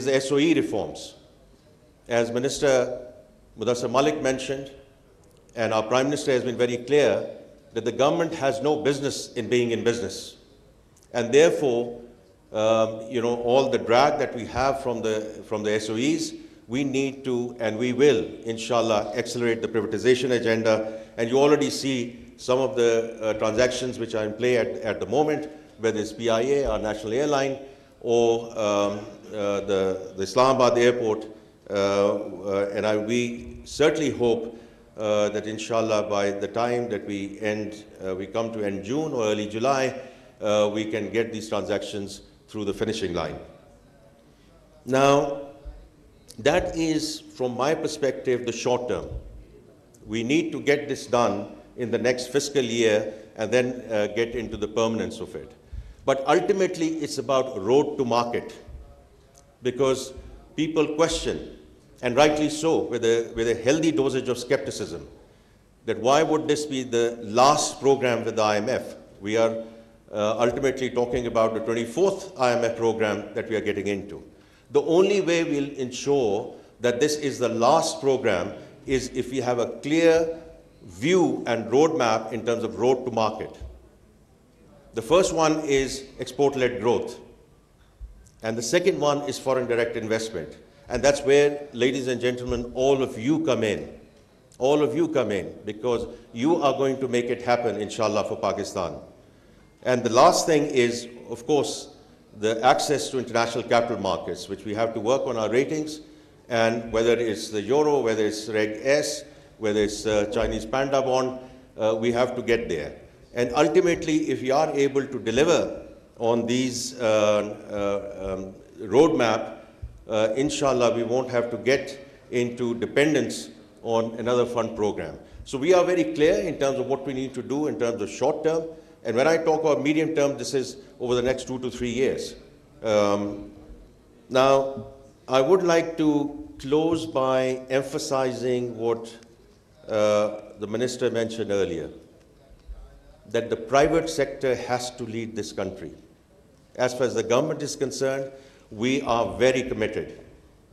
the SOE reforms. As Minister Mudassir Malik mentioned, and our Prime Minister has been very clear, that the government has no business in being in business. And therefore, all the drag that we have from the SOEs, we need to, and we will, inshallah, accelerate the privatization agenda. And you already see some of the transactions which are in play at the moment, whether it's PIA, our national airline, or the Islamabad airport. We certainly hope that inshallah by the time that we come to end June or early July, we can get these transactions through the finishing line. Now, that is, from my perspective, the short term. We need to get this done in the next fiscal year and then get into the permanence of it. But ultimately, it's about road to market, because people question, and rightly so, with a healthy dosage of skepticism, that why would this be the last program with the IMF? We are ultimately talking about the 24th IMF program that we are getting into. The only way we'll ensure that this is the last program is if we have a clear view and roadmap in terms of road to market. The first one is export-led growth, and the second one is foreign direct investment. And that's where, ladies and gentlemen, all of you come in. All of you come in, because you are going to make it happen, inshallah, for Pakistan. And the last thing is, of course, the access to international capital markets, which we have to work on our ratings, and whether it's the euro, whether it's Reg S, whether it's Chinese Panda bond, we have to get there. And ultimately, if we are able to deliver on these roadmap, inshallah, we won't have to get into dependence on another fund program. So we are very clear in terms of what we need to do in terms of short term. And when I talk about medium term, this is over the next 2 to 3 years. Now, I would like to close by emphasizing what the Minister mentioned earlier, that the private sector has to lead this country. As far as the government is concerned, we are very committed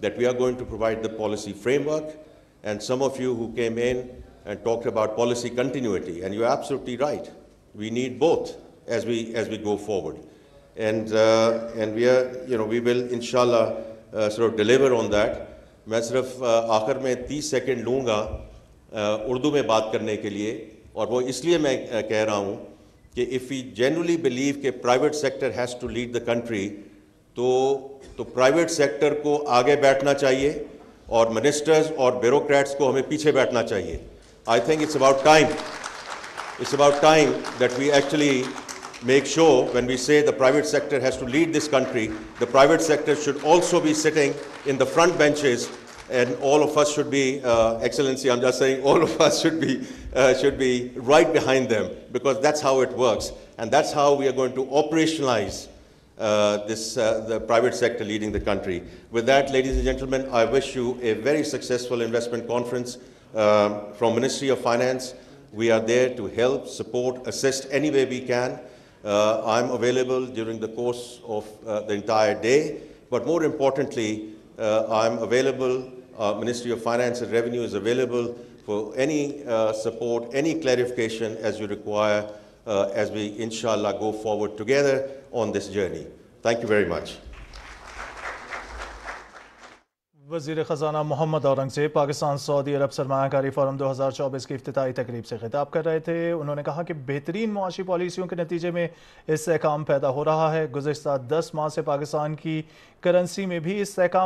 that we are going to provide the policy framework. And some of you who came in and talked about policy continuity, and you're absolutely right. We need both as we go forward. And we will inshallah sort of deliver on that. मैं सिर्फ आखिर में 30 second लूँगा उर्दू में बात करने के लिए, और वो इसलिए मैं कह रहा हूँ कि if we genuinely believe कि private sector has to lead the country, तो private sector को आगे बैठना चाहिए और ministers और bureaucrats को हमें पीछे बैठना चाहिए. I think it's about time that we actually make sure, when we say the private sector has to lead this country, the private sector should also be sitting in the front benches, and all of us should be, Excellency, I'm just saying, all of us should be right behind them, because that's how it works, and that's how we are going to operationalize the private sector leading the country. With that, ladies and gentlemen, I wish you a very successful investment conference. From Ministry of Finance, we are there to help, support, assist any way we can. I'm available during the course of the entire day, but more importantly, I'm available, Ministry of Finance and Revenue is available for any support, any clarification as you require, as we, inshallah, go forward together on this journey. Thank you very much. वज़ीर ख़ज़ाना Mohammad Aurangzeb Pakistan Saudi अरब सरमायाकारी forum 2024 की इफ्तिताई तकरीब से खिताब कर रहे थे। उन्होंने कहा कि बेहतरीन मुआशी पॉलिसियों के नतीजे में इस्तेहकाम पैदा हो रहा है। गुज़िश्ता 10 माह से पाकिस्तान की करेंसी में भी इस्तेहकाम